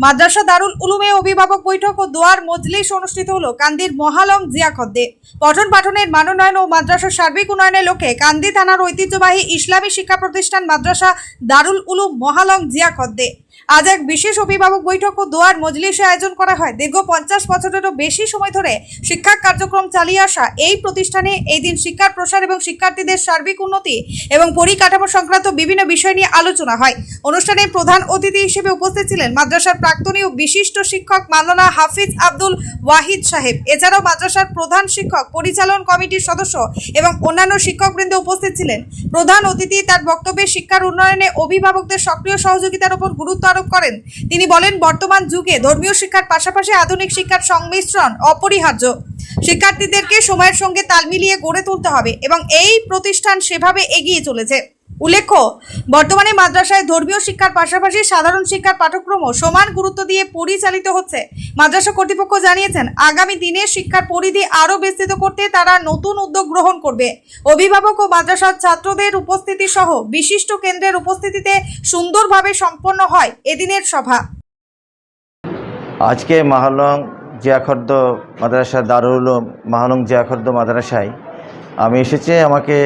মাদ্রাসা দারুল উলুমে অভিভাবক বৈঠক ও দোয়ার মজলিস অনুষ্ঠিত হলো কান্দির মহালং জিয়া খদ্দে। পঠন পাঠনের মানোন্নয়ন ও মাদ্রাসার সার্বিক উন্নয়নের লক্ষ্যে কান্দি থানার ঐতিহ্যবাহী ইসলামী শিক্ষা প্রতিষ্ঠান মাদ্রাসা দারুল উলুম মহালং জিয়া খদ্দে আজ এক বিশেষ অভিভাবক বৈঠক ও দোয়ার মজলিসে আয়োজন করা হয়। দীর্ঘ 50 বছরেরও বেশি সময় ধরে শিক্ষা কার্যক্রম চালিয়ে আসা এই প্রতিষ্ঠানে এই দিন শিক্ষার প্রসার এবং শিক্ষার্থীদের সার্বিক উন্নতি এবং পরিকাঠামো সংক্রান্ত বিভিন্ন বিষয় নিয়ে আলোচনা হয়। অনুষ্ঠানে প্রধান অতিথি হিসেবে উপস্থিত ছিলেন মাদ্রাসার প্রাক্তনী ও বিশিষ্ট শিক্ষক মাওলানা হাফিজ আব্দুল ওয়াহিদ সাহেব। এছাড়াও মাদ্রাসার প্রধান শিক্ষক, পরিচালন কমিটির সদস্য এবং অন্যান্য শিক্ষকবৃন্দ উপস্থিত ছিলেন। প্রধান অতিথি তার বক্তব্যে শিক্ষার উন্নয়নে অভিভাবকদের সক্রিয় সহযোগিতার উপর গুরুত্ব আরোপ করেন। তিনি বলেন, বর্তমান যুগে ধর্মীয় শিক্ষার পাশাপাশি আধুনিক শিক্ষার সংমিশ্রণ অপরিহার্য। শিক্ষার্থীদেরকে সময়ের সঙ্গে তাল মিলিয়ে গড়ে তুলতে হবে এবং এই প্রতিষ্ঠান সেভাবে এগিয়ে চলেছে। উল্লেখ্য, বর্তমানে মাদ্রাসায় ধর্মীয় শিক্ষার পাশাপাশি সাধারণ শিক্ষার পাঠ্যক্রমও সমান গুরুত্ব দিয়ে পরিচালিত হচ্ছে। মাদ্রাসা কর্তৃপক্ষ জানিয়েছেন, আগামী দিনে শিক্ষার পরিধি আরও বিস্তৃত করতে তারা নতুন উদ্যোগ গ্রহণ করবে। অভিভাবক ও মাদ্রাসার ছাত্রদের উপস্থিতি সহ বিশিষ্ট কেন্দ্রের উপস্থিতিতে সুন্দরভাবে সম্পন্ন হয় এদিনের সভা। আজকে মহালং জিয়া খর্দ মাদ্রাসা দারুল উলুম মহালং জিয়া খর্দ মাদ্রাসায় আমি এসেছি। আমাকে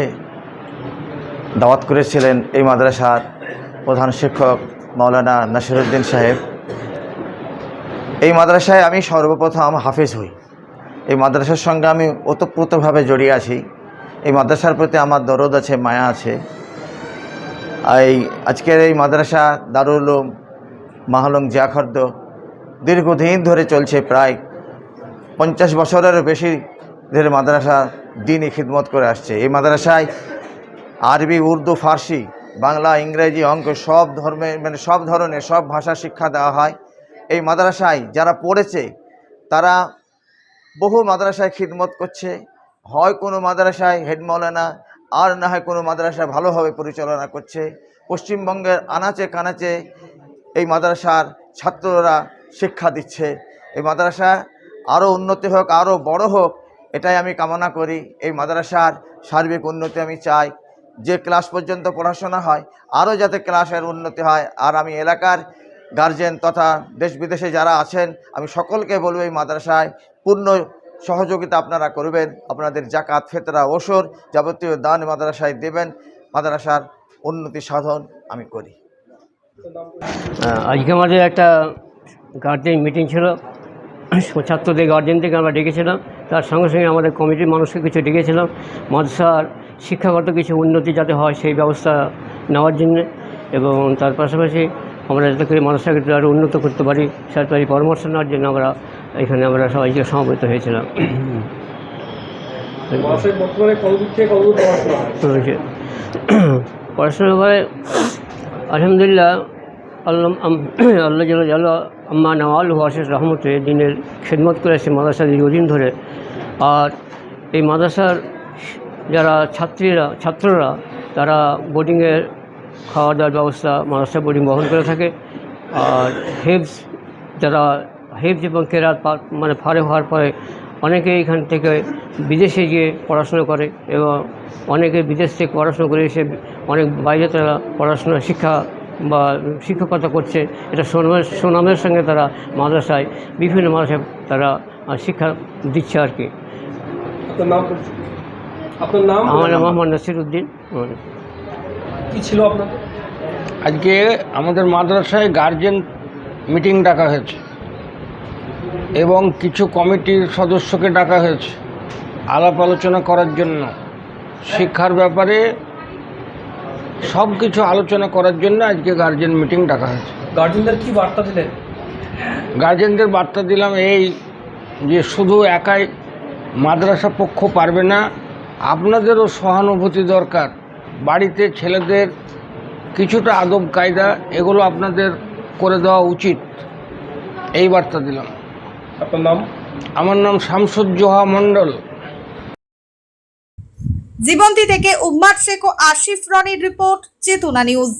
দাওয়াত করেছিলেন এই মাদ্রাসার প্রধান শিক্ষক মাওলানা নাসিরউদ্দিন সাহেব। এই মাদ্রাসায় আমি সর্বপ্রথম হাফেজ হই। এই মাদ্রাসার সঙ্গে আমি ওতপ্রোতভাবে জড়িয়ে আছি। এই মাদ্রাসার প্রতি আমার দরদ আছে, মায়া আছে। আজকের এই মাদ্রাসা দারুল উলুম মহালং জিয়া খর্দ দীর্ঘদিন ধরে চলছে, প্রায় 50 বছরেরও বেশি ধরে মাদ্রাসা দ্বীনি খিদমত করে আসছে। এই মাদ্রাসায় আরবি, উর্দু, ফার্সি, বাংলা, ইংরেজি, অঙ্ক সব ধর্মের সব ধরনের সব ভাষা শিক্ষা দেওয়া হয়। এই মাদ্রাসায় যারা পড়েছে তারা বহু মাদ্রাসায় খিদমত করছে। হয় কোনো মাদ্রাসায় হেড মাওলানা, আর না হয় কোনো মাদ্রাসায় ভালোভাবে পরিচালনা করছে। পশ্চিমবঙ্গের আনাচে কানাচে এই মাদ্রাসার ছাত্ররা শিক্ষা দিচ্ছে। এই মাদ্রাসা আরও উন্নতি হোক, আরও বড় হোক, এটাই আমি কামনা করি। এই মাদ্রাসার সার্বিক উন্নতি আমি চাই। যে ক্লাস পর্যন্ত পড়াশোনা হয় আরও যাতে ক্লাসের উন্নতি হয়। আর আমি এলাকার গার্জেন তথা দেশ বিদেশে যারা আছেন, আমি সকলকে বলবো এই মাদ্রাসায় পূর্ণ সহযোগিতা আপনারা করবেন। আপনাদের জাকাত, ফেতরা, ওসর যাবতীয় দান মাদ্রাসায় দেবেন। মাদ্রাসার উন্নতি সাধন আমি করি। আজকে আমাদের একটা গার্জেন মিটিং ছিল, ছাত্রদের গার্জেনদেরকে আমরা ডেকেছিলাম। তার সঙ্গে সঙ্গে আমাদের কমিটির মানুষকে কিছু ডেকেছিলাম মাদ্রাসার শিক্ষাগত কিছু উন্নতি যাতে হয় সেই ব্যবস্থা নেওয়ার জন্য, এবং তার পাশাপাশি আমরা যাতে করে মাদ্রাসাকে আরও উন্নত করতে পারি সরকারি পরামর্শ নেওয়ার জন্য আমরা সবাইকে সমবেত হয়েছিলাম। পড়াশোনার ব্যাপারে আলহামদুলিল্লাহ আল্লাহ আম্মা নওয়াল ওয়াসিস রহমতে দিনের খেদমত করেছে মাদ্রাসা দীর্ঘদিন ধরে। আর এই মাদ্রাসার যারা ছাত্ররা তারা বোর্ডিংয়ের খাওয়া দাওয়ার ব্যবস্থা মাদ্রাসা বোর্ডিং বহন করে থাকে। আর যারা হেফজ এবং কেরাত মানে ফারে হওয়ার পরে অনেকে এখান থেকে বিদেশে গিয়ে পড়াশোনা করে এবং অনেকে বিদেশ থেকে পড়াশোনা করে এসে অনেক বাইরে তারা পড়াশোনা বা শিক্ষকতা করছে। এটা সুনামের সঙ্গে তারা মাদ্রাসায় বিভিন্ন মাদ্রাসায় তারা শিক্ষা দিচ্ছে আর কি। আপনার নাম? আমার নাম মোহাম্মদ নাসিরউদ্দিন। কী ছিল আপনার? আজকে আমাদের মাদ্রাসায় গার্জেন মিটিং ডাকা হয়েছে এবং কিছু কমিটির সদস্যকে ডাকা হয়েছে আলাপ আলোচনা করার জন্য। শিক্ষার ব্যাপারে সব কিছু আলোচনা করার জন্য আজকে গার্জেন মিটিং ডাকা হয়েছে। গার্জেনদের কী বার্তা দিলেন? গার্জেনদের বার্তা দিলাম এই যে শুধু একাই মাদ্রাসা পক্ষ পারবে না, আপনাদেরও সহানুভূতি দরকার। বাড়িতে ছেলেদের কিছুটা আদব কায়দা এগুলো আপনাদের করে দেওয়া উচিত, এই বার্তা দিলাম। আপনার নাম? আমার নাম শামসুজ্জোহা মণ্ডল। জীবন্তী থেকে উম্মাদ শেখ ও আশিফ রনির রিপোর্ট, চেতনা নিউজ।